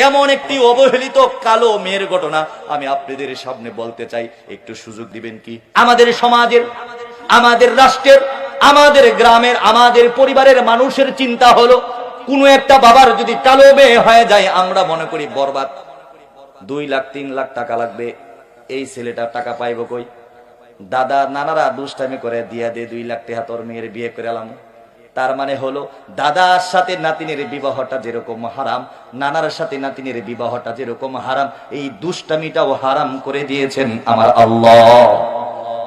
এমন একটি অবহেলিত কালো মেয়ের ঘটনা আমি আপনাদের সামনে বলতে চাই, একটু সুযোগ দিবেন কি? আমাদের সমাজের, আমাদের রাষ্ট্রের, আমাদের গ্রামের, আমাদের পরিবারের মানুষের চিন্তা হলো, কোনো একটা বাবার যদি কালো মেয়ে হয়ে যায় আমরা মনে করি বরবাদ, 2 লাখ 3 লাখ টাকা লাগবে, এই ছেলেটা টাকা পাইব কই? দাদা নানারা দুষ্টামি করে দিয়া দে 2 লাখ টাকা তোর মেয়ের বিয়ে করে এলাম। তার মানে হলো দাদার সাথে নাতিনের বিবাহটা যেরকম হারাম, নানার সাথে নাতিনের বিবাহটা যেরকম হারাম, এই দুষ্টামিটাও হারাম করে দিয়েছেন আমার আল্লাহ।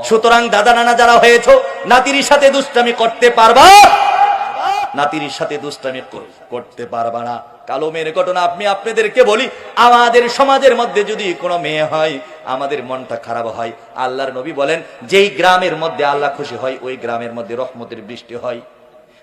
সুতরাং দাদা নানা যারা হয়েছে, নাতির সাথে দুষ্টামি করতে পারবা, নাতির সাথে দুষ্টামি করতে পারবা না। কালো মেয়ের ঘটনা আমি আপনাদেরকে বলি, আমাদের সমাজের মধ্যে যদি কোনো মেয়ে হয় আমাদের মনটা খারাপ হয়। আল্লাহর নবী বলেন, যেই গ্রামের মধ্যে আল্লাহ খুশি হয় ওই গ্রামের মধ্যে রহমতের বৃষ্টি হয়।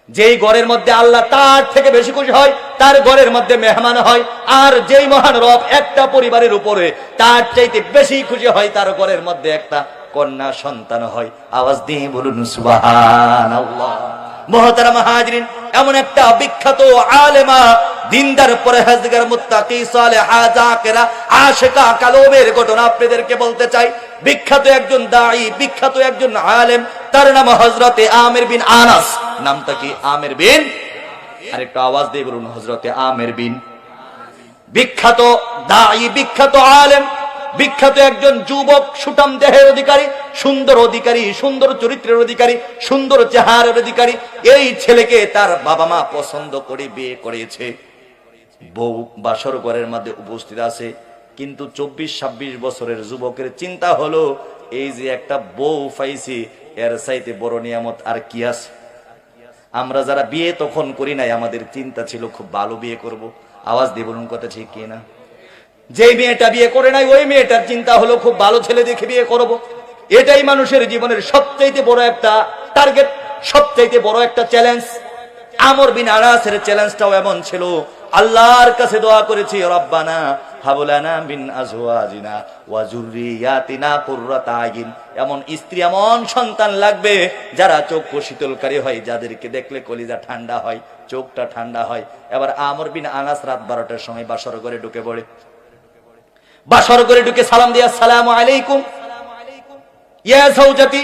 যেই ঘরের মধ্যে আল্লাহ তার থেকে বেশি খুশি হয় তার ঘরের মধ্যে মেহমান হয়। আর যেই মহান রব একটা পরিবারের উপরে তার চাইতে বেশি খুশি হয় তার ঘরের মধ্যে একটা কন্যা সন্তান হয়। আওয়াজ দিয়ে বলুন সুবহানাল্লাহ। মুহতারাম হাজিরিন, এমন একটা বিখ্যাত আলেমা, দিনদার, পরহেজগার, মুত্তাকি, সালেহা, যাকিরা, আশিকা কালো মেয়ের ঘটনা আপনাদেরকে বলতে চাই। বিখ্যাত একজন দাঈ, বিখ্যাত একজন আলেম, তার নাম হযরতে আমির বিন আনাস। নামটা কি? আমির বিন, আরেকটু আওয়াজ দিয়ে বলুন হযরতে আমির বিন। বিখ্যাত দাঈ, বিখ্যাত আলেম, বিখ্যাত একজন যুবক, সুঠাম দেহের অধিকারী, সুন্দর অধিকারী, সুন্দর চরিত্রের অধিকারী, সুন্দর চেহারার অধিকারী। এই ছেলেকে তার বাবা মা পছন্দ করে বিয়ে করেছে। বউ বাসর ঘরের মধ্যে উপস্থিত আছে, কিন্তু 24-26 বছরের যুবকের চিন্তা হলো, এই যে একটা বউ পাইছি এর চাইতে বড় নিয়ামত আর কি আছে? আমরা যারা বিয়ে তখন করি নাই আমাদের চিন্তা ছিল খুব ভালো বিয়ে করব। আওয়াজ দিয়ে বলুন কথা ঠিক কি না? যে মেয়েটা বিয়ে করে নাই ওই মেয়েটার চিন্তা হলো খুব ভালো ছেলে দেখে বিয়ে করব। এটাই মানুষের জীবনের সবচাইতে বড় একটা টার্গেট, সবচাইতে বড় একটা চ্যালেঞ্জ। আমর বিন আনাসের চ্যালেঞ্জটাও এমন ছিল, আল্লাহর কাছে দোয়া করেছি, রব্বানা হাবলানা মিন আজওয়াজিনা ওয়া যুররিয়াতিনা কুররাতা আইন। এমন স্ত্রী, এমন সন্তান লাগবে যারা চক্ষু শীতলকারী হয়, যাদেরকে দেখলে কলিজা ঠান্ডা হয়, চোখটা ঠান্ডা হয়। এবার আমর বিন আনাস রাত 12টার সময় বাসর ঘরে ঢুকে পড়ে। বাসর ঘরে ঢুকে সালাম দিয়ে, আসসালামু আলাইকুম ইয়া যাওজাতি,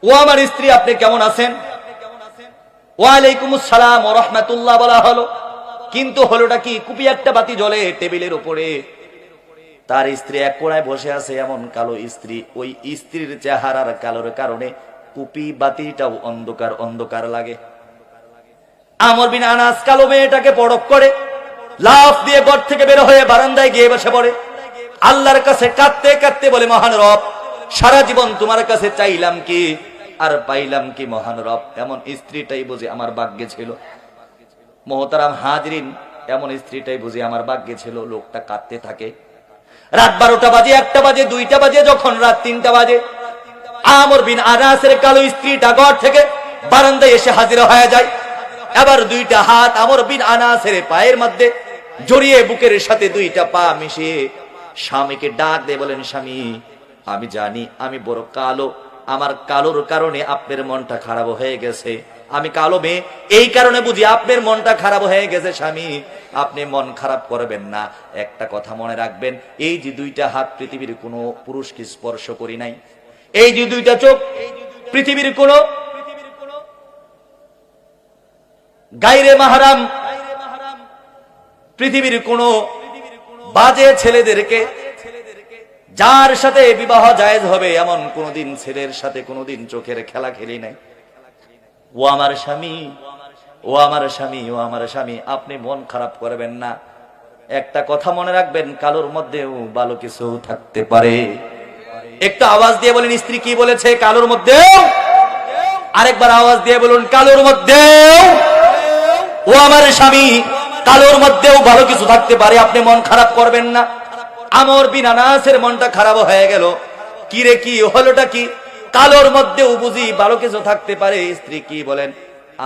ও আমার স্ত্রী আপনি কেমন আছেন? ওয়া আলাইকুমুস সালাম ওয়া রাহমাতুল্লাহ বলা হলো। কিন্তু হলোটা কি? কুপি একটা বাতি জ্বলে টেবিলের উপরে, তার স্ত্রী এক কোণায় বসে আছে। এমন কালো স্ত্রী, ওই স্ত্রীর চেহারার কালোর কারণে কুপি বাতিটাও অন্ধকার অন্ধকার লাগে। আমর বিন আনাস কালো মেয়েটাকে পরখ করে লাফ দিয়ে ঘর থেকে বের হয়ে বারান্দায় গিয়ে বসে পড়ে। আল্লাহর কাছে কাঁদতে কাঁদতে বলে, মহান রব, সারা জীবন তোমার কাছে চাইলাম কি আর পাইলাম কি মহান রব? এমন স্ত্রীটাই বুঝি আমার ভাগ্যে ছিল। মুহতারাম হাজরিন, এমন স্ত্রীটাই বুঝি আমার ভাগ্যে ছিল। লোকটা কাঁদতে থাকে। রাত 12টা বাজে, 1টা বাজে, 2টা বাজে, যখন রাত 3টা বাজে, আমর বিন আনাসের কালো স্ত্রীটা ঘর থেকে বারান্দায় এসে হাজির হয়ে যায়। এবার 2টা হাত আমর বিন আনাসের পায়ের মধ্যে জড়িয়ে বুকের সাথে 2টা পা মিশিয়ে স্বামীকে ডাক দিয়ে বলেন, স্বামী আমি জানি আমি বড় কালো, আমার কালোর কারণে আপনার মনটা খারাপ হয়ে গেছে। আমি কালো মেয়ে, এই কারণে বুঝি আপনার মনটা খারাপ হয়ে গেছে। স্বামী আপনি মন খারাপ করবেন না, একটা কথা মনে রাখবেন, এই যে 2টা হাত পৃথিবীর কোনো পুরুষকে স্পর্শ করি নাই, এই যে 2টা চোখ পৃথিবীর কোনো গায়রে মাহরাম, পৃথিবীর কোনো বাজে ছেলেদেরকে যার সাথে বিবাহ জায়েজ হবে এমন কোনদিন ছেলের সাথে কোনদিন চোখের খেলা খেলি নাই। ও আমার স্বামী, ও আমার স্বামী, ও আমার স্বামী, আপনি মন খারাপ করবেন না। একটা কথা মনে রাখবেন, কালোর মধ্যেও ভালো কিছু থাকতে পারে। একটা আওয়াজ দিয়ে বলেন, স্ত্রী কি বলেছে? কালোর মধ্যেও। আরেকবার আওয়াজ দিয়ে বলুন, কালোর মধ্যেও। ও আমার স্বামী, কালোর মধ্যেও ভালো কিছু থাকতে পারে, আপনি মন খারাপ করবেন না। আমর বিন আনাসের মনটা খারাপ হয়ে গেল। কি রে, কি হলোটা কি? কালোর মধ্যেও বুঝি ভালো কিছু থাকতে পারে। স্ত্রী কি বলেন?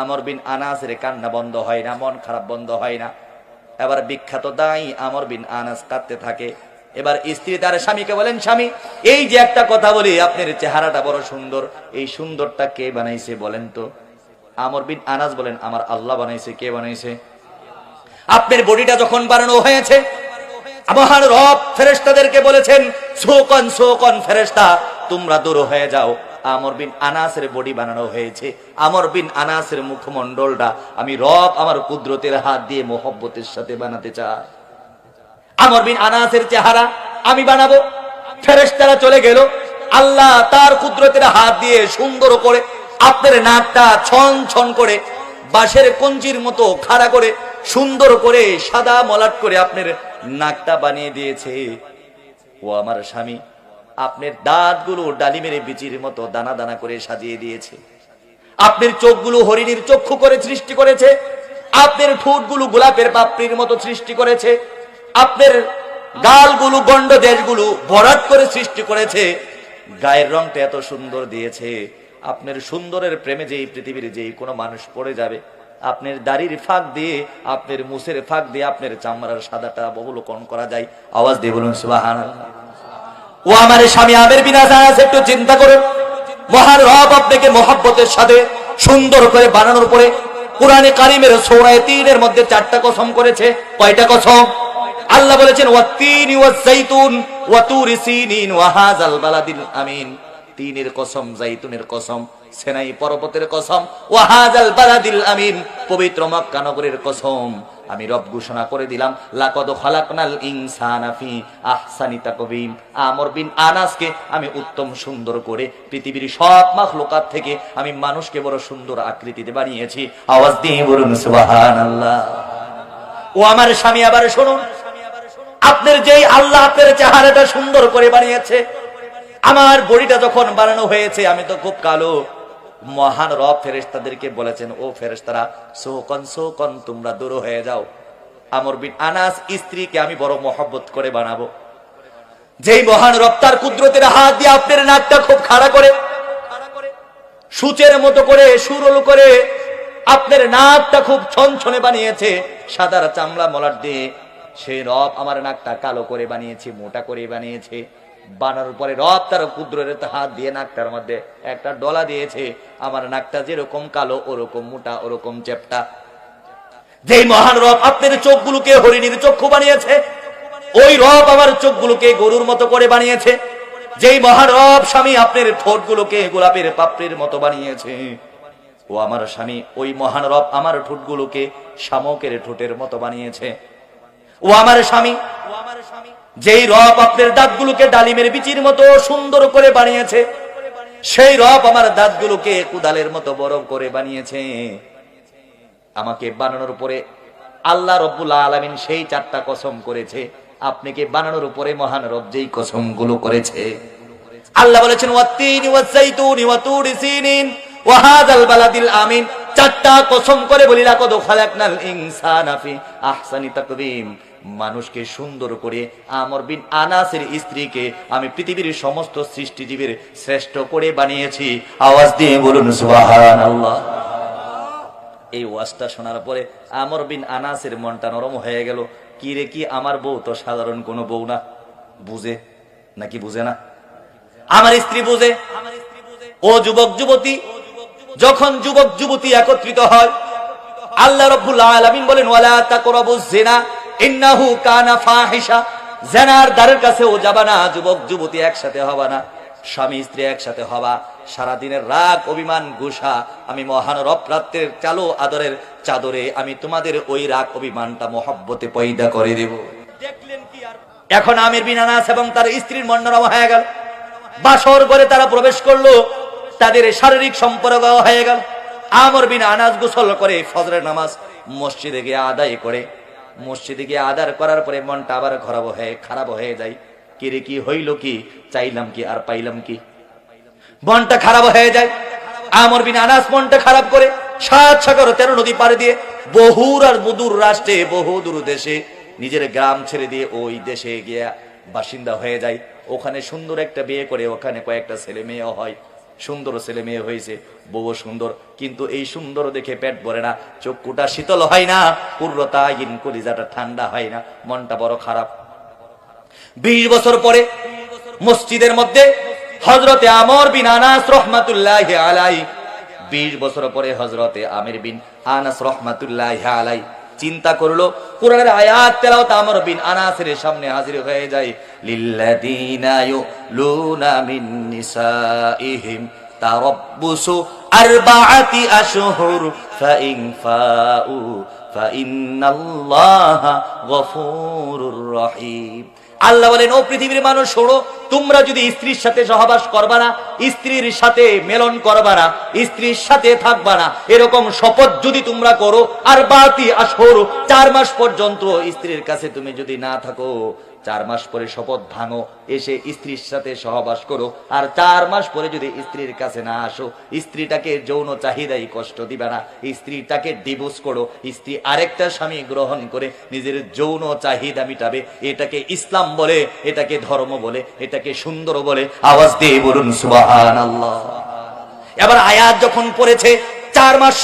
আমর বিন আনাসের কান্না বন্ধ হয় না, মন খারাপ বন্ধ হয় না। এবার বিখ্যাত দাই আমর বিন আনাস কাঁদতে থাকে। এবার স্ত্রী তার স্বামীকে বলেন, স্বামী এই যে একটা কথা বলি, আপনার চেহারাটা বড় সুন্দর, এই সুন্দরটা কে বানাইছে বলেন তো? আমর বিন আনাস বলেন, আমার আল্লাহ বানাইছে। কে বানাইছে? আপনার বডিটা যখন বানানো হয়েছে, মহান রব ফেরেশতাদেরকে বলেছেন, সোকন সোকন ফেরেশতা তোমরা দূর হয়ে যাও। আমর বিন আনাসের বডি বানানো হয়েছে। আমর বিন আনাসের মুখমণ্ডলটা আমি রব আমার কুদরতের হাত দিয়ে মোহব্বতের সাথে বানাতে চাই। আমর বিন আনাসের চেহারা আমি বানাবো। ফেরেশতারা চলে গেল। আল্লাহ তার কুদরতের হাত দিয়ে সুন্দর করে আপনার নাকটা ছন ছন করে বাঁশের কঞ্চির মতো খাড়া করে সুন্দর করে সাদা মলাট করে আপনার নাকটা বানিয়ে দিয়েছে। ও আমার স্বামী, আপনার দাঁতগুলো ডালিমের বিচির মতো দানা দানা করে সাজিয়ে দিয়েছে। আপনার চোখগুলো হরিণীর চক্ষু করে সৃষ্টি করেছে। আপনার ঠোঁটগুলো গোলাপের পাপড়ির মতো সৃষ্টি করেছে। আপনার গালগুলো গন্ড দেশগুলো ভরাট করে সৃষ্টি করেছে। গায়ের রংটা এত সুন্দর দিয়েছে। আপনার সুন্দরের প্রেমে যেই পৃথিবীর যেই কোনো মানুষ পড়ে যাবে, আপনার দাড়ির ফাঁক দিয়ে আপনার মুছের ফাঁক দিয়ে আপনার চামড়ার সাদাটা অবলোকন করা যায়। আওয়াজ দিয়ে বলুন সুবহানাল্লাহ। ও আমার স্বামী আমের বিন আনাস, একটু চিন্তা করুন, মহান রব আপনাকে মহব্বতের সাথে সুন্দর করে বানানোর পরে কুরআনে কারীমের সূরা ৩ এর মধ্যে 4টা কসম করেছে। কয়টা কসম? আল্লাহ বলেছেন ওয়াত-তিনি ওয়াজ-যাইতুন ওয়া তুরি সিনিন ওয়া হাযাল বালাদিল আমিন। তিনের কসম, জাইতুনের কসম, সিনাই পর্বতের কসম, ওয়া হাযাল বালাদিল আমিন, পবিত্র মক্কা নগরের কসম। আমি রব ঘোষণা করে দিলাম, লাকাদ খালাকনাল ইনসানা ফি আহসানি তাকওয়িম। আমর বিন আনাসকে আমি উত্তম সুন্দর করে পৃথিবীর সব মাখলুকাত থেকে আমি মানুষকে বড় সুন্দর আকৃতিতে বানিয়েছি। আওয়াজ দিয়ে বলুন সুবহানাল্লাহ। ও আমার স্বামী, আবার শুনুন, আপনার যেই আল্লাহ আপনার চেহারাটা সুন্দর করে বানিয়েছে, আমার বডিটা যখন বানানো হয়েছে আমি তো খুব কালো। মহান রব ফেরেশতাদেরকে বলেছেন, ও ফেরেশতারা সোকন সোকন তোমরা দূর হয়ে যাও। আমর বিন আনাস স্ত্রীকে আমি বড় মহব্বত করে বানাবো। যেই মহান রব তার কুদরতের হাত দিয়ে আপনার নাকটা খুব খাড়া করে সূচের মতো করে সুরল করে আপনার নাকটা খুব ছনছনে বানিয়েছে সাদার চামড়া মলাট দিয়ে, সেই রব আমার নাকটা কালো করে বানিয়েছে, মোটা করে বানিয়েছে। বানানোর পরে রব তার কুদরতের হাত দিয়ে নাকটার মধ্যে একটা ডলা দিয়েছে। আমার নাকটা যেরকম কালো ওরকম মোটা ওরকম চেপটা। যেই মহান রব আপনার চোখগুলোকে হরিণীর চক্ষু বানিয়েছে, ওই রব আমার চোখগুলোকে গরুর মতো করে বানিয়েছে। যেই মহান রব স্বামী আপনার ঠোঁটগুলোকে গোলাপের পাপড়ির মতো বানিয়েছে, ও আমার স্বামী ওই মহান রব আমার ঠোঁটগুলোকে শামুকের ঠোঁটের মতো বানিয়েছে। ও আমার স্বামী, যেই রব আপনার দাঁতগুলোকে ডালিমের বিচির মতো সুন্দর করে বানিয়েছে, সেই রব আমার দাঁতগুলোকে কুদালের মতো বড় করে বানিয়েছে। আমাকে বানানোর পরে আল্লাহ রব্বুল আলামিন সেই 4টা কসম করেছে। আপনাকে বানানোর উপরে মহান রব যেই কসমগুলো করেছে, আল্লাহ বলেছেন ওয়াত-তিনি ওয়াজ-যাইতুনি ওয়া তুরি সিনিন ওয়া হাযাল বালাদিল আমিন। 4টা কসম করে বলি, লাকাদ খালাকনাল ইনসানা ফি আহসানি তাকওয়িম। মানুষকে সুন্দর করে আমর বিন আনাসের স্ত্রীকে আমি পৃথিবীর সমস্ত সৃষ্টিজীবের শ্রেষ্ঠ করে বানিয়েছি। আওয়াজ দিয়ে বলুন সুবহানাল্লাহ। এই ওয়াজটা শোনার পরে আমর বিন আনাসের মনটা নরম হয়ে গেল। কি রে কি, আমার বউ তো সাধারণ কোনো বউ না। বুঝে নাকি বুঝে না? আমার স্ত্রী বুঝে। ও যুবক যুবতী, যখন যুবক যুবতী একত্রিত হয়, আল্লাহ রাব্বুল আলামিন বলেন ওয়ালা তাকরাবুজ জিনা ইন্নাহু কানা ফাহিশা। জিনার দ্বারের কাছেও যাবা না। যুবক যুবতী একসাথে হবা না, স্বামী স্ত্রী একসাথে হবা। সারা দিনের রাগ অভিমান গুসা আমি মহান রব রাতের চালো আদরের চাদরে আমি তোমাদের ওই রাগ অভিমানটা মহব্বতে পয়দা করে দেব। দেখলেন কি? আর এখন আমির বিন আনাস এবং তার স্ত্রীর মন নরম হয়ে গেল। বাসর ঘরে তারা প্রবেশ করলো, তাদের শারীরিক সম্পর্ক হয়ে গেল। আমর বিন আনাস গোসল করে ফজরের নামাজ মসজিদে গিয়ে আদায় করে, মসজিদে গিয়ে আদার করার পরে মনটা আবার খারাপ হয়ে যায়। কি রে কি হইল কি, চাইলাম কি আর পাইলাম কি, মনটা খারাপ হয়ে যায়। আমর বিন আনাস মনটা খারাপ করে 7 সাগর 13 নদী পাড়ি দিয়ে বহুর আর বুদুর রাষ্ট্রে বহুদূর দেশে নিজের গ্রাম ছেড়ে দিয়ে ওই দেশে গিয়ে বাসিন্দা হয়ে যায়। ওখানে সুন্দর একটা বিয়ে করে, ওখানে কয়েকটা ছেলে মেয়ে হয়। সুন্দর ছেলে মেয়ে হয়েছে, বউ সুন্দর, কিন্তু এই সুন্দর দেখে পেট ভরে না, চক্ষুটা শীতল হয় না, পুরোটা ইন কলিজাটা ঠান্ডা হয় না, মনটা বড় খারাপ। 20 বছর পরে মসজিদের মধ্যে হযরতে আমর বিন আনাস রাহমাতুল্লাহি আলাইহি, 20 বছর পরে হযরতে আমির বিন আনাস রাহমাতুল্লাহি আলাইহি চিন্তা করলো, কোরআনের আয়াত তেলাওয়াত আমর বিন আনাসের সামনে হাজির হয়ে যায়, লিল্লাযীনা ইউলুনা মিন নিসাইহিম তারাব্বুসু আরবাআতি আশহুর ফাইন ফাউ ফাইন্নাল্লাহা গফুরুর রহিম। আল্লাহ বলেন, ও পৃথিবীর মানুষ শোনো, তোমরা যদি স্ত্রীর সাথে সহবাস করবা না, স্ত্রীর সাথে মেলন করবা না, স্ত্রীর সাথে থাকবা না, এরকম শপথ যদি তোমরা করো, আর বাতি আশহুর 4 মাস পর্যন্ত স্ত্রীর কাছে তুমি যদি না থাকো, 4 মাস পরে শপথ ভাঙো, এসে স্ত্রীর সাথে সহবাস করো, আর 4 মাস পরে যদি স্ত্রীর কাছে না আসো, স্ত্রীটাকে যৌন চাহিদাই কষ্ট দিবে না, স্ত্রীটাকে ডিভোর্স করো, স্ত্রী আরেকটা স্বামী গ্রহণ করে নিজের যৌন চাহিদা মিটাবে, এটাকে ইসলাম বলে, এটাকে ধর্ম বলে, এটাকে সুন্দর বলে। আওয়াজ দিয়ে বলুন সুবহানাল্লাহ। এবার আয়াত যখন পড়েছে 4 মাস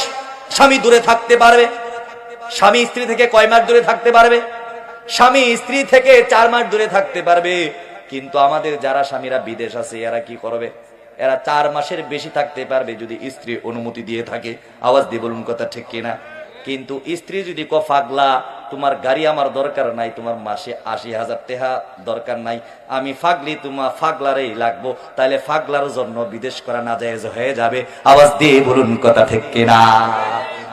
স্বামী দূরে থাকতে পারবে, স্বামী স্ত্রী থেকে কয় মাস দূরে থাকতে পারবে? স্বামী স্ত্রী থেকে 4 মাস দূরে থাকতে পারবে। কিন্তু আমাদের যারা স্বামীরা বিদেশ আছে, এরা কি করবে? এরা 4 মাসের বেশি থাকতে পারবে যদি স্ত্রী অনুমতি দিয়ে থাকে। আওয়াজ দিয়ে বলুন কথা ঠিক কিনা? কিন্তু স্ত্রী যদি পাগলা, তোমার গাড়ি আমার দরকার নাই, তোমার মাসে 80,000 টাকা দরকার নাই, আমি ফাগলি, তোমার ফাগলারই লাগবো, তাহলে ফাগলার জন্য বিদেশ করা নাজায়েজ হয়ে যাবে। আওয়াজ দিয়ে বলুন কথা ঠিক কিনা?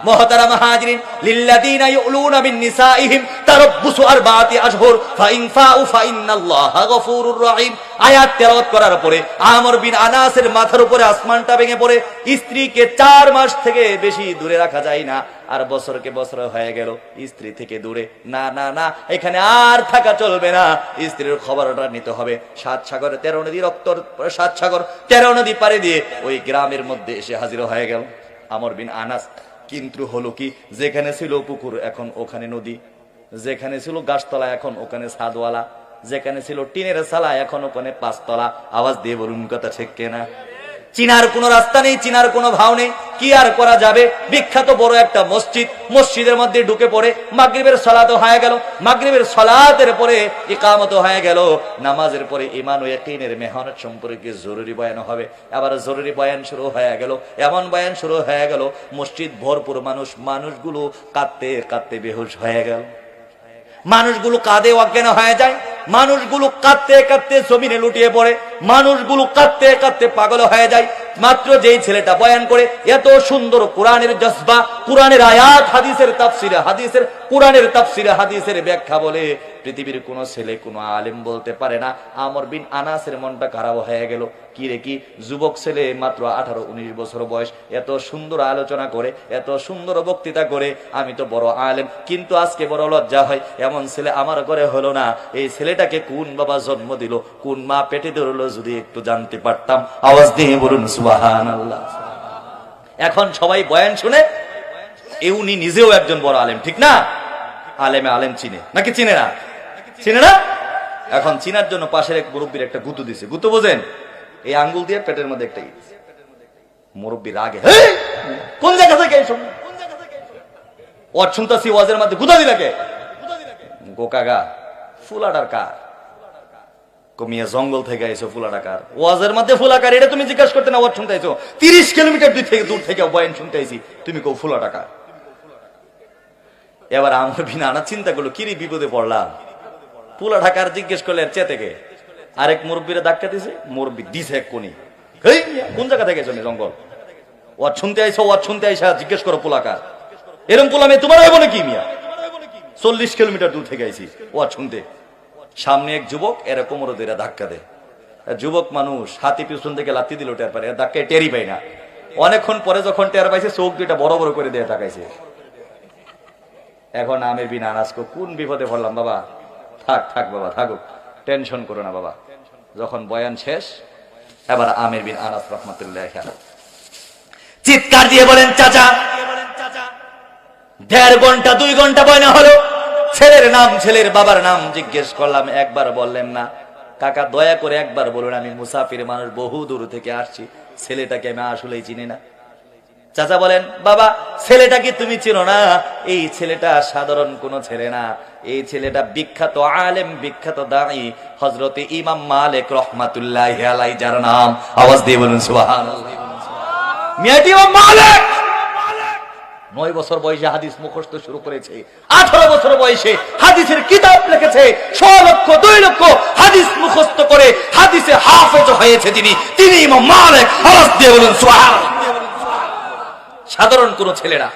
মুহতারাম হাজিরিন, লিল্লাযীনা ইউলুনা মিন নিসাইহিম তারাব্বুসু আরবাআতি আশহুর ফাইন ফাউ ফাইন্নাল্লাহা গফুরুর রহিম। আয়াত তেলাওয়াত করার পরে আমর বিন আনাসের মাথার উপরে আসমানটা ভেঙে পড়ে। স্ত্রীকে 4 মাস থেকে বেশি দূরে রাখা যায় না, আর বছরকে বছর হয়ে গেল স্ত্রী থেকে দূরে। না না না, এখানে আর থাকা চলবে না, স্ত্রীর খবরটা নিতে হবে। 7 সাগরে 13 নদী, রক্ত 7 সাগর 13 নদী পাড়ি দিয়ে ওই গ্রামের মধ্যে এসে হাজির হয়ে গেল আমর বিন আনাস। কিন্তু হলো কি, যেখানে ছিল পুকুর এখন ওখানে নদী, যেখানে ছিল গাছতলা এখন ওখানে ছাদওয়ালা, যেখানে ছিল টিনের চালা এখন ওখানে 5 তলা। আওয়াজ দিয়ে বলুন কথা ঠিক কিনা? চিনার কোনো রাস্তা নেই, চিনার কোনো ভাও নেই, কি আর করা যাবে? বিখ্যাত বড় একটা মসজিদ, মসজিদের মধ্যে ঢুকে পড়ে মাগরিবের সালাত হয়ে গেল, মাগরিবের সালাতের পরে ইকামত হয়ে গেল, নামাজের পরে ঈমান ও ইয়াকিনের মেহনত সম্পর্কে জরুরি বয়ান হবে। আবার জরুরি বয়ান শুরু হয়ে গেল, এমন বয়ান শুরু হয়ে গেল, মসজিদ ভরপুর মানুষ, মানুষগুলো কাঁদতে কাঁদতে বেহুশ হয়ে গেল, মানুষগুলো কাঁদে অজ্ঞান হয়ে যায়, মানুষগুলো কাঁদতে কাঁদতে জমিনে লুটিয়ে পড়ে, মানুষগুলো কাঁদতে কাঁদতে পাগল হয়ে যায়। মাত্র যেই ছেলেটা বয়ান করে, এত সুন্দর কোরআনের জজবা, কোরআনের আয়াত, হাদিসের তাফসিরে হাদিসের, কোরআনের তাফসিরে হাদিসের ব্যাখ্যা বলে পৃথিবীর কোন ছেলে কোন আলেম বলতে পারে না। আমর বিন আনাসের মনটা খারাপ হয়ে গেল। কি রে কি, যুবক ছেলে মাত্র 18-19 বছর বয়স, এত সুন্দর আলোচনা করে, এত সুন্দর বক্তৃতা করে, আমি তো বড় আলেম, কিন্তু আজকে বড় লজ্জা হয়, এমন ছেলে আমার ঘরে হলো না। এই ছেলেটাকে কোন বাবা জন্ম দিল, কোন মা পেটে ধরলো, যদি একটু জানতে পারতাম। আওয়াজ দিয়ে বলুন সুবহানাল্লাহ। এখন সবাই বয়ান শুনে, উনি নিজেও একজন বড় আলেম, ঠিক না? আলেমে আলেম চিনে নাকি চিনে না? চিনে না। এখন চিনার জন্য পাশের এক মুরব্বীর একটা গুঁতো দিছে। গুঁতো বোঝেন? এই আঙ্গুল দিয়ে পেটের মধ্যে একটা মুরব্বী রাগে, কোন জায়গা থেকে ওয়াজ শুনতাছি, ওয়াজের মধ্যে গুঁতো দিলাকে গোকাগা ফুলাটার কার? কমিয়া জঙ্গল থেকে আইছো, ফুলাটাকার ওয়াজের মধ্যে ফুলাকার, এটা তুমি জিজ্ঞাসা করতে না, ওয়াজ শুনতে আইছো 30 কিলোমিটার দূর থেকে বয়ান শুনতে আইছি, তুমি কো ফুলাটাকার? এবার আমার বিনা আনা চিন্তা করলো, কিরি বিপদে পড়লাম, ফুলা ঢাকার জিজ্ঞেস করলে চেয়ে থেকে আরেক মুরব্বীরা ধাক্কা দিছে, মুরব্বী দিছে এক কোনি, কোন জায়গা থেকে এসো জঙ্গল, ওয়াজ শুনতে আইছো, ওয়াজ শুনতে আইসা জিজ্ঞেস করো ফুলাকার? এরকম পোলামে তোমার হইব নাকি মিয়া? 40 কিলোমিটার দূর থেকে আইছি ওয়াজ শুনতে। সামনে এক যুবক এরকম ওরা ধাক্কা দেয়, যুবক মানুষ, হাতি পিছন থেকে লাথি দিল, টের পারে, ধাক্কায় টেরই পাই না। অনেকক্ষণ পরে যখন টের পাইছে, চোখ দুইটা বড় বড় করে দিয়ে তাকাইছে। এখন আমির বিন আনাস কোন বিপদে পড়লাম বাবা, থাক থাক বাবা থাকুক, টেনশন করো না বাবা। যখন বয়ান শেষ, এবার আমির বিন আনাস রাহমাতুল্লাহ চিৎকার দিয়ে বলেন, চাচা 1.5 ঘন্টা 2 ঘন্টা বয়না হলো, ছেলের নাম, ছেলের বাবার নাম জিজ্ঞেস করলাম, একবার বললেন না। কাকা দয়া করে একবার বলুন, আমি মুসাফির মানুষ, বহু দূর থেকে আসছি, ছেলেটাকে আমি আসলেই চিনি না। চাচা বলেন, বাবা ছেলেটাকে তুমি চিনো না? এই ছেলেটা সাধারণ কোন ছেলে না, এই ছেলেটা বিখ্যাত আলেম, বিখ্যাত দাঈ হযরতে ইমাম মালিক রাহমাতুল্লাহি আলাইহি, যার নাম, আওয়াজ দিয়ে বলুন সুবহানাল্লাহ, মিয়াটি ইমাম মালিক 9 বছর বয়সে হাদিস মুখস্থ শুরু করেছে, 18 বছর বয়সে হাদিসের কিতাব লিখেছে, 100 লক্ষ 2 লক্ষ হাদিস মুখস্থ করে হাদিসে হাফেজ হয়েছে তিনি ইমাম মালিক। আওয়াজ দিয়ে বলুন সুবহানাল্লাহ। সাধারণ কোন ছেলেরা,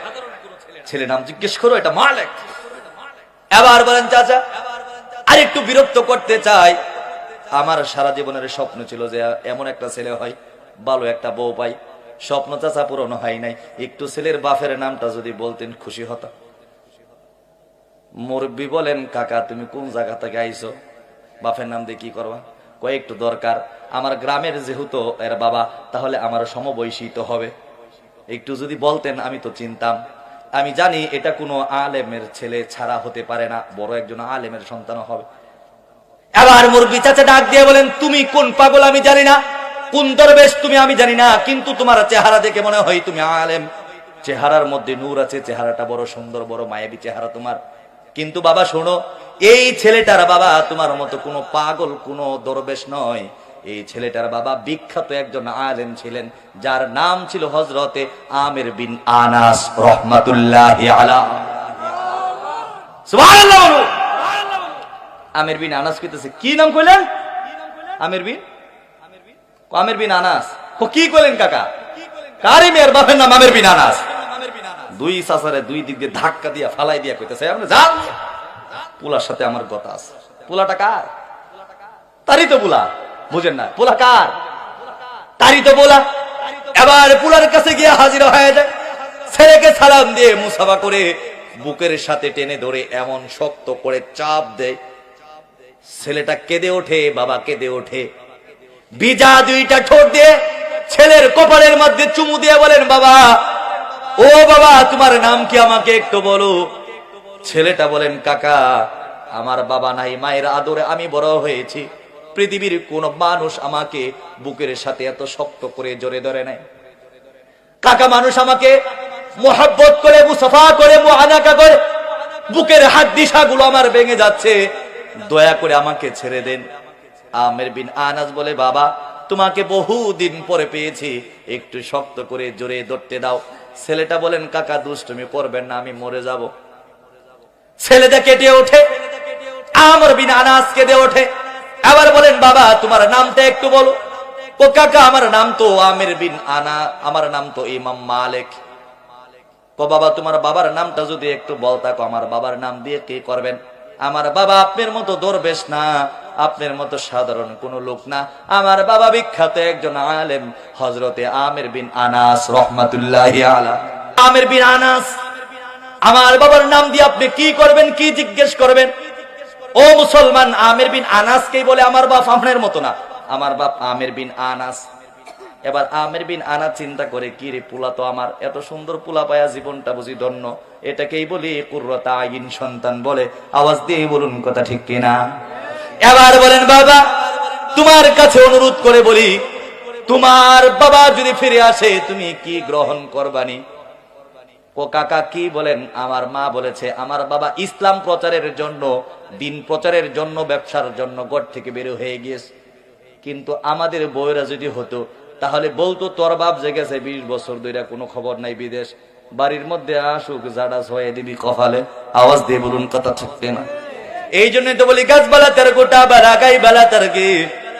ছেলে নাম জিজ্ঞেস করো, এটা মালিক। এবার বলেন চাচা, আর একটু বিরক্ত করতে চাই, আমার সারা জীবনের স্বপ্ন ছিল যে এমন একটা ছেলে হয়, ভালো একটা বউ পাই। স্বপ্ন চাচা পূরণ হয় নাই। একটু ছেলের বাপের নামটা যদি বলতেন খুশি হতাম। মুরব্বী বলেন, কাকা তুমি কোন জায়গা থেকে আইছো, বাপের নাম দিয়ে কি করবা? কয়েকটু দরকার, আমার গ্রামের যেহেতু এর বাবা, তাহলে আমার সমবয়সী তো হবে, একটু যদি বলতেন আমি তো চিনতাম। আমি জানি এটা কোনো আলেমের ছেলে ছাড়া হতে পারে না, বড় একজন আলেমের সন্তান হবে। এবার মুরব্বী চাচা ডাক দিয়ে বলেন, তুমি কোন পাগল আমি জানি না, কোন দরবেশ তুমি আমি জানি না, কিন্তু তোমার চেহারা দেখে মনে হয় তুমি আলেম। চেহারার মধ্যে নূর আছে, চেহারাটা বড় সুন্দর, বড় মায়াবী চেহারা তোমার। কিন্তু বাবা শোনো, এই ছেলেটার বাবা তোমার মতো কোনো পাগল, কোনো দরবেশ নয়। এই ছেলেটার বাবা বিখ্যাত একজন আলেম ছিলেন, যার নাম ছিল হযরতে আমির বিন আনাস রাহমাতুল্লাহি আলাইহি। সুবহানাল্লাহ। আমির বিন আনাস কইতেছে, কি নাম কইলেন? আমির বিন আনাস। কি কইলেন কাকা? কারি মেয়ের বাপের নাম আমির বিন আনাস। দুই চাচারে দুই দিক দিয়ে ধাক্কা দিয়া ফালাই দিয়া কইতেছে, আপনি যান, পোলার সাথে আমার কথা আছে। পোলাটা কার? তারই তো পোলা, বুঝেন না? পোলা কার? তারই তো পোলা। এবার পোলার কাছে গিয়ে হাজির হয়ে যায়, ছেলেকে সালাম দিয়ে মুসাফা করে বুকের সাথে টেনে ধরে এমন শক্ত করে চাপ দেয়, ছেলেটা কেঁদে ওঠে, বাবা কেঁদে ওঠে। বিজা দুইটা ঠোঁট দিয়ে ছেলের কপালের মধ্যে চুমু দিয়ে বলেন, বাবা, ও বাবা, তোমার নাম কি আমাকে একটু বলো। ছেলেটা বলেন, কাকা, আমার বাবা নাই, মায়ের আদরে আমি বড় হয়েছি, পৃথিবীর কোন মানুষ আমাকে বুকের সাথে এত শক্ত করে জড়ে ধরে নাই। কাকা, মানুষ আমাকে মোহাব্বত করে, মুসাফা করে, মুআনাকা করে, বুকের হাড্ডিসাগুলো আমার ভেঙে যাচ্ছে, দয়া করে আমাকে ছেড়ে দেন। আমির বিন আনাস বলে, বাবা, তোমাকে বহুদিন পরে পেয়েছি, একটু শক্ত করে জোরে ধরতে দাও। ছেলেটা বলেন, কাকা দুষ্টুমি করবেন না, আমি মরে যাব। ছেলেটা কেটে ওঠে, আমির বিন আনাস কেঁদে ওঠে। আবার বলেন, বাবা, তোমার নামটা একটু বলো। ও কাকা, আমার নাম তো আমির বিন আনা, আমার নাম তো ইমাম মালিক। ও বাবা, তোমার বাবার নামটা যদি একটু বলতা, আমার বাবার নাম দিয়ে কি করবেন? আমার বাবা আপনার মতো দরবেশ না, আপনার মতো সাধারণ কোন লোক না, আমার বাবা বিখ্যাত একজন আলেম, হযরতে আমির বিন আনাস রাহমাতুল্লাহি আলাইহি। আমির বিন আনাস, আমার বাবার নাম দিয়ে আপনি কি করবেন, কি জিজ্ঞেস করবেন? ও মুসলমান, আমির বিন আনাসকেই বলে আমার বাপ আপনার মতো না, আমার বাপ আমির বিন আনাস। এবার আমির বিন আনাস চিন্তা করে, কি রে, পোলা তো আমার, এত সুন্দর পোলা পায়া জীবনটা বুঝি ধন্য, এটাকেই বলি কুররাত আইন, সন্তান বলে। আওয়াজ দিয়ে বলুন কথা ঠিক কিনা? এবার বলেন, বাবা, তোমার কাছে অনুরোধ করে বলি, তোমার বাবা যদি ফিরে আসে তুমি কি গ্রহণ করবানি? ও কাকা, কি বলেন? আমার মা বলেছে আমার বাবা ইসলাম প্রচারের জন্য, দিন প্রচারের জন্য, ব্যবসার জন্য ঘর থেকে বের হয়ে গিয়েছে। কিন্তু আমাদের বউয়েরা যদি হতো, তাহলে বলতো, তোর বাপ যে গেছে 20 বছর ধরে, কোনো খবর নাই বিদেশ, বাড়ির মধ্যে আসুক, জাডাস হয়ে দিবি কপালে। আওয়াজ দিয়ে বলুন কথা ঠিক না? এই জন্য তো বলি, গাছ বালা তার গোটা বালা, গাই বালা তার গে,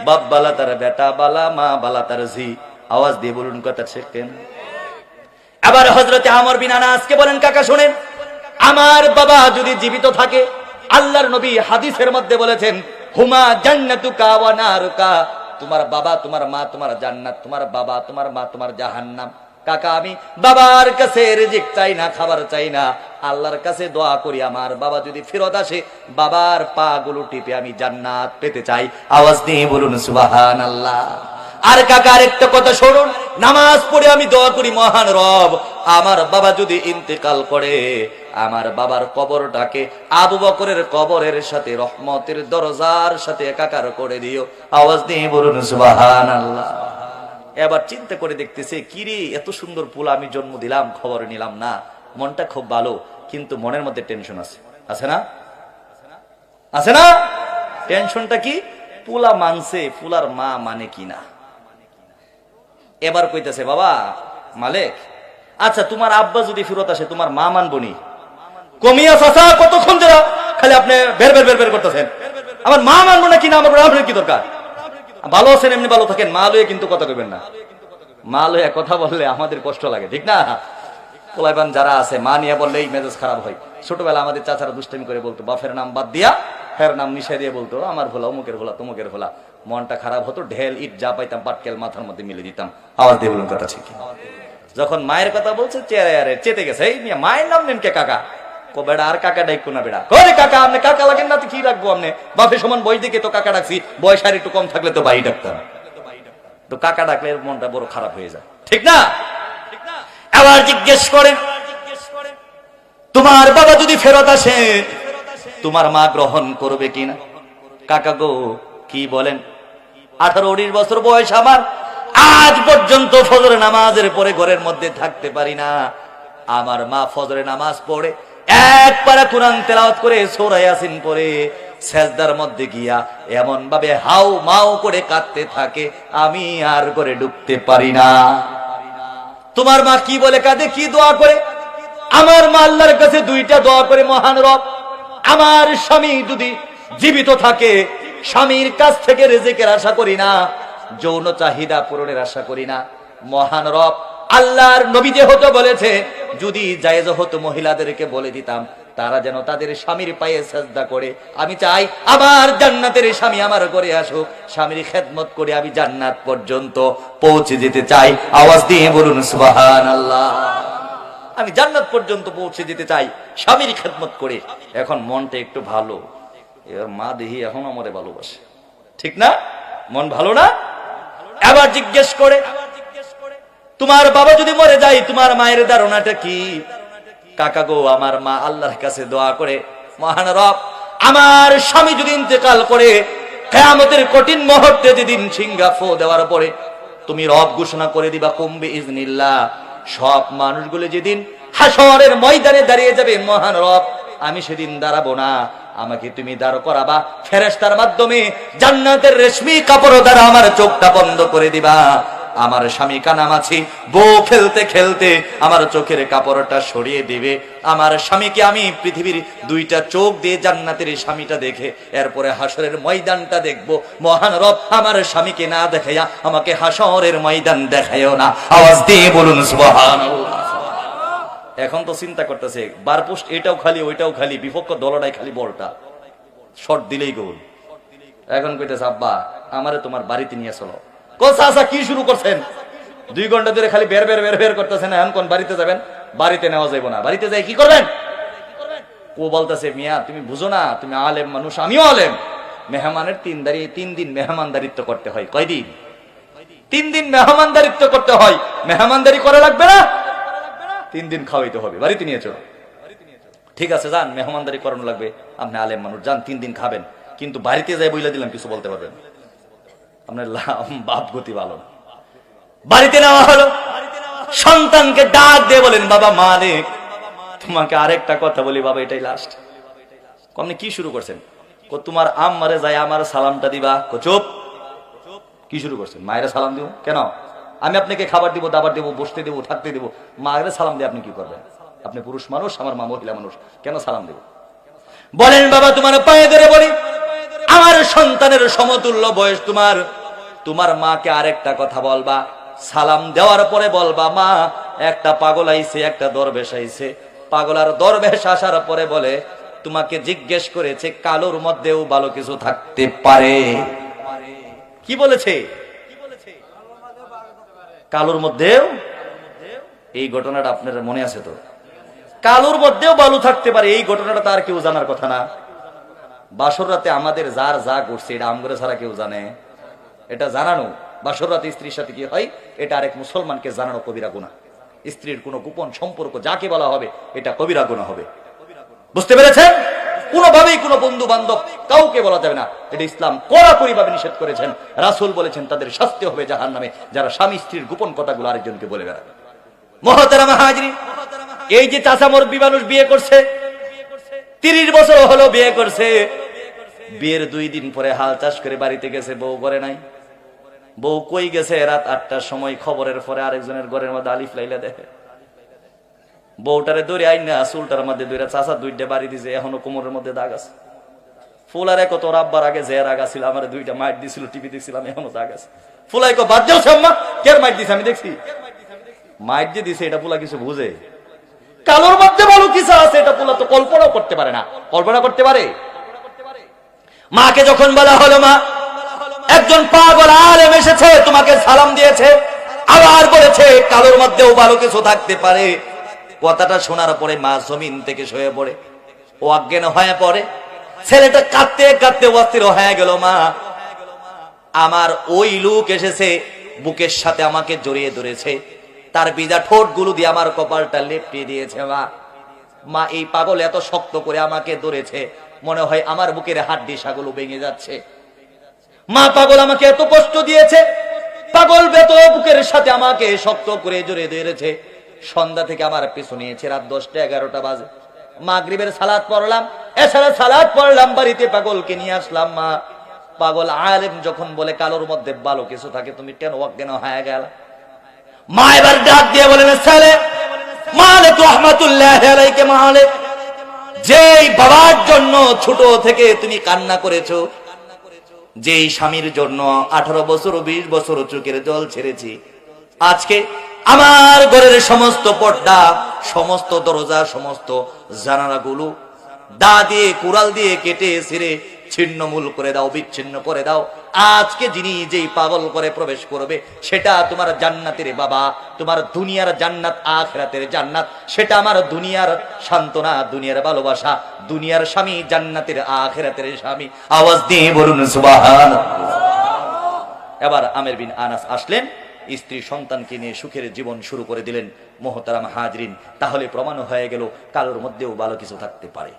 বাপ বালা তার বেটা বালা, মা বালা তার ঝি। আওয়াজ দিয়ে বলুন কথা ঠিক না? আবার হযরতে আমির বিন আনাসকে বলেন, কাকা শোনেন, আমার বাবা যদি জীবিত থাকে, আল্লাহর নবী হাদিসের মধ্যে বলেছেন, হুমা জান্নাতুকা ওয়া নারুকা, তোমার বাবা তোমার মা তোমার জান্নাত, তোমার বাবা তোমার মা তোমার জাহান্নাম। কাকা, আমি বাবার কাছে রিজিক চাই না, খাবার চাই না, আল্লাহর কাছে দোয়া করি, আমার বাবা যদি ফেরত আসে, বাবার পা গুলো টিপে আমি জান্নাত পেতে চাই। আওয়াজ দিয়ে বলুন সুবহানাল্লাহ। আর কাকা, আরেকটা কথা শুনুন, নামাজ পড়ে আমি দোয়া করি, মহান রব, আমার বাবা যদি ইন্তেকাল করে, আমার বাবার কবরটাকে আবু বকরের কবরের সাথে, রহমতের দরজার সাথে একাকার করে দিও। আওয়াজ দিয়ে বলুন সুবহানাল্লাহ। এবার চিন্তা করে দেখতেছে, কিরে, এত সুন্দর পোলা আমি জন্ম দিলাম, খবর নিলাম না, মনটা খুব ভালো, কিন্তু মনের মধ্যে টেনশন আছে, আছে না? আছে না? টেনশনটা কি? পোলা মানছে, পোলার মা মানে কিনা। এবার কইতেছে, বাবা মালিক, আচ্ছা তোমার আব্বা যদি ফেরত আসে তোমার মা মানবনি? কমিয়া চাচা কতক্ষণ ধরে খালি আপনি বের বের বের বের করতেছেন, আমার মা মানবো না কিনা, আমার আপনার কি দরকার? ভালো আছেন এমনি ভালো থাকেন, মা লয়ে কিন্তু কথা কইবেন না। মা লয়ে কথা বললে আমাদের কষ্ট লাগে, ঠিক না? পোলাইবান যারা আছে মা নিয়ে বললেই মেজাজ খারাপ হয়। ছোটবেলা আমাদের চাচারা দুষ্টামি করে বলতো, বাপের নাম বাদ দিয়া ফের নাম মিশাই দিয়ে বলতো আমার ভোলা, অমুকের ভোলা, তমুকের ভোলা। মনটা খারাপ হতো, ঢেল ইট যা পাইতাম পাটকেল মাথার মধ্যে মিলে দিতাম। আওয়াজ দিয়ে বলুন কথা ঠিক। যখন মায়ের কথা বলছে চেতে গেছে, এই মিয়া মায়ের নাম নেন কে কাকা? কো বেড়া আর কাকা ডাইকো না বেড়া। করে কাকা আপনি কাকা লাগেন না তো কি রাখবো আপনি? বাপের সমান বই দিকে তো কাকা ডাকছি, বয়স আর একটু কম থাকলে তো ভাই ডাকতাম। তো কাকা ডাকলে মনটা বড় খারাপ হয়ে যায়, ঠিক না? আবার জিজ্ঞেস করে তোমার বাবা যদি ফেরত আসে তোমার মা গ্রহণ করবে কিনা? কাকা গো কি বলেন, 18-19 বছর বয়স আমার, আজ পর্যন্ত ফজরের নামাজের পরে ঘরের মধ্যে থাকতে পারি না। আমার মা ফজরের নামাজ পড়ে এক পারা কোরআন তেলাওয়াত করে সূরা ইয়াসিন পড়ে সেজদার মধ্যে গিয়া এমন ভাবে হাউ মাউ করে কাঁদতে থাকে, আমি আর করে ঢুকতে পারি না। তোমার মা কি বলে কাঁদে, কি দোয়া করে? আমার মা আল্লাহর কাছে দুইটা দোয়া করে, মহান রব আমার স্বামী যদি জীবিত থাকে স্বামীর কাছ থেকে রিজিকের আশা করি না, যৌন চাহিদা পূরণের আশা করি না। মহান রব আল্লাহর নবী যে হতো বলেছে যদি জায়েজ হতো মহিলাদেরকে বলে দিতাম তারা যেন তাদের স্বামীর পায়ে সেজদা করে। আমি চাই আমার জান্নাতের স্বামী আমার ঘরে আসুক, স্বামীর খেদমত করে আমি জান্নাত পর্যন্ত পৌঁছে যেতে চাই। আওয়াজ দিয়ে বলুন সুবহানাল্লাহ। আমি জান্নাত পর্যন্ত পৌঁছে যেতে চাই স্বামীর খেদমত করে। এখন মনটা একটু ভালো, এর মা দেহি এখন আমারে ভালোবাসে, ঠিক না? মন ভালো না? আবার জিজ্ঞেস করে তোমার বাবা যদি মরে যায় তোমার মায়ের ধারণাটা কি? কাকা গো আমার মা আল্লাহর কাছে দোয়া করে, মহান রব আমার স্বামী যদি ইন্তেকাল করে কিয়ামতের কঠিন মুহূর্তে যেদিন সিংহা ফু দেওয়ার পরে তুমি রব ঘোষণা করে দিবা কুম্বি ইজনিল্লাহ, সব মানুষগুলো যেদিন হাসরের ময়দানে দাঁড়িয়ে যাবে, মহান রব আমি সেদিন দাঁড়াবো না, আমাকে তুমি দাঁড় করাবা ফেরেশতার মাধ্যমে, জান্নাতের রেশমি কাপড় দ্বারা আমার চোখটা বন্ধ করে দিবা। আমার স্বামী কানামাছি বউ খেলতে খেলতে আমার চোখের কাপড়টা সরিয়ে দিবে। আমার স্বামীকে আমি পৃথিবীর দুইটা চোখ দিয়ে জান্নাতের স্বামীটা দেখে এরপরে হাসরের ময়দানটা দেখবো। মহান রব আমার স্বামীকে না দেখাইয়া আমাকে হাসরের ময়দান দেখাইও না। আওয়াজ দিয়ে বলুন সুবহানাল্লাহ। এখন তো চিন্তা করতেছে বারপোস্ট এটাও খালি ওইটাও খালি, বিপক্ষ দলটাই খালি বলটা শর্ট দিলেই গোল। এখন কইতেছে আব্বা আমারে তোমার বাড়িতে নিয়ে চলো। কোসা কি শুরু করছেন? 2 ঘন্টা ধরে খালি বের বের বের বের করতেছেন, এখন কোন বাড়িতে যাবেন? বাড়িতে নেওয়া যাইব না। বাড়িতে যাই কি করবেন? ও বলতেছে মিয়া তুমি বুঝো না, তুমি আলেম মানুষ, আমিও আলেম। মেহমানের 3 দিন মেহমানদারিত্ব করতে হয়। কয়দিন? 3 দিন মেহমানদারিত্ব করতে হয়। মেহমানদারি করা লাগবে না, 3 দিন খাওয়াইতে হবে, বাড়িতে নিয়ে চলো। ঠিক আছে যান, মেহমানদারি করানো লাগবে, আপনি আলেম মানুষ যান, 3 দিন খাবেন, কিন্তু বাড়িতে যাই বইলা দিলাম কিছু বলতে পারবেন? আপনার বাপ গতি ভালো। বাড়িতে নেওয়া হলো, সন্তানকে ডাক দিয়ে বলেন বাবা মালিক তোমাকে আরেকটা কথা বলি বাবা, এটাই লাস্ট। আপনি কি শুরু করছেন? তোমার আম্মারে যাই আমার সালামটা দিবা। চুপ। কি শুরু করছেন? মায়ের সালাম দিব কেন? আমি আপনাকে খাবার দিব, দাবার দিব, বসতে দিব, থাকতে দিব, মায়ের সালাম দিয়ে আপনি কি করবেন? আপনি পুরুষ মানুষ, আমার মা মহিলা মানুষ, কেন সালাম দেব? বলেন বাবা তোমার পায়ে ধরে বলি আমার সন্তানের সমতুল্য বয়স তোমার, তোমার মাকে আরেকটা কথা বলবা, সালাম দেওয়ার পরে বলবা মা একটা পাগল আইছে, একটা দরবেশ আইছে। পাগল আর দরবেশ আসার পরে বলে তোমাকে জিজ্ঞেস করেছে কালোর মধ্যেও ভালো কিছু থাকতে পারে। কি বলেছে? কালোর মধ্যেও? এই ঘটনাটা আপনার মনে আছে তো? কালোর মধ্যেও ভালো থাকতে পারে, এই ঘটনাটা তার কেউ জানার কথা না। বাসর রাতে আমাদের যার যা করছে এটা আমগরে ছাড়া কেউ জানে? এটা জানানো বাসর রাতে স্ত্রীর সাথে কি হয় এটা আরেক মুসলমানকে জানানো কবিরা গুনাহ। স্ত্রীর কোনো গোপন সম্পর্ক যাকে বলা হবে এটা কবিরা গুনাহ হবে। বুঝতে পেরেছেন? কোনোভাবেই কোনো বন্ধু বান্ধব কাউকে বলা যাবে না, এটা ইসলাম কড়াকড়ি ভাবে নিষেধ করেছেন। রাসূল বলেছেন তাদের শাস্তি হবে জাহান্নামে যারা স্বামী স্ত্রীর গোপন কথাগুলো আরেকজনকে বলে বেড়াবে। মুহতারামা হাজরিন, এই যে চাচা মুরব্বি মানুষ বিয়ে করছে, 30 বছর হলো বিয়ে করছে, বিয়ের 2 দিন পরে হাল চাষ করে বাড়িতে গেছে, বউ করে নাই। বউ কই গেছে? রাত 8টার সময় খবরের পরে আরেকজনের ঘরের মধ্যে আলিফ লাইলা দেখে। বউটারে ধরে আইন না চুলটার মধ্যে ধরে চাচা দুইটা বাড়ি দিছে, এখনো কোমরের মধ্যে দাগ আছে। ফুলারে কত রাব্বার আগে যে রাগ আছিল, আমার দুইটা মাইট দিছিল, টিভি দেখছিলাম, এখনো দাগ আছে। ফুলাই কো বাদ যাও সাম্মা, কের মাইট দিছে আমি দেখছি। মাইট যে দিছে এটা ফুলা কিছু বুঝে? কালোর মধ্যে ভালো কিছু আছে এটা ফুলা তো কল্পনাও করতে পারে না। কল্পনা করতে পারে? মাকে যখন বলা হলো মা একজন পাগল আলেম এসেছে তোমাকে সালাম দিয়েছে, আবার বলেছে কালোর মধ্যেও ভালো কিছু থাকতে পারে, কথাটা শোনার পরে মা জমিন থেকে শুয়ে পড়ে, ও অজ্ঞান হয়ে পড়ে। ছেলেটা কাঁদতে কাঁদতে অস্থির হয়ে গেল। মা আমার ওই লোক এসেছে, বুকের সাথে আমাকে জড়িয়ে ধরেছে, তার বিজা ঠোঁট গুলো দিয়ে আমার কপালটা লেপটিয়ে দিয়েছে। মা এই পাগল এত শক্ত করে আমাকে ধরেছে, মনে হয় আমার বুকের হাড্ডি সাগুলো ভেঙে যাচ্ছে। মা পাগল আমাকে এত কষ্ট দিয়েছে, পাগল বেত বুকের সাথে আমাকে শক্ত করে জড়িয়ে ধরেছে। সন্ধ্যা থেকে আমার পিছু নিয়েছে, রাত 10টা 11টা বাজে। মাগরিবের সালাত পড়লাম, এছাড়া সালাত পড়লাম, বাড়িতে পাগলকে নিয়ে আসলাম। মা পাগল আলেম যখন বলে কালোর মধ্যে ভালো কিছু থাকে, তুমি কেন অজ্ঞান হয়ে গেল? মা এবার ডাক দিয়ে বলেন, ছেলে মালিক রহমাতুল্লাহ আলাইহি মালিক, যেই বাবার জন্য ছোট থেকে তুমি কান্না করেছো, যেই স্বামীর জন্য 18 বছর 20 বছর চোখের জল ছেড়েছি, আজকে আমার ঘরের সমস্ত পর্দা, সমস্ত দরজা, সমস্ত জানালাগুলো দা দিয়ে কুড়াল দিয়ে কেটে ছিঁড়ে ছিন্নমূল করে দাও, বিচ্ছিন্ন করে দাও। আজকে যিনি যেই পাগল করে প্রবেশ করবে সেটা তোমার জান্নাতের বাবা, তোমার দুনিয়ার জান্নাত আখিরাতের জান্নাত, সেটা আমার দুনিয়ার সান্ত্বনা, দুনিয়ার ভালোবাসা, দুনিয়ার স্বামী, জান্নাতের আখিরাতের স্বামী। আওয়াজ দিয়ে বলুন সুবহানাল্লাহ। এবার আমের বিন আনাস আসলেন, স্ত্রী সন্তানকে নিয়ে সুখের জীবন শুরু করে দিলেন। মোহতারাম হাজরিন, তাহলে প্রমাণ হয়ে গেল কালোর মধ্যেও ভালো কিছু থাকতে পারে।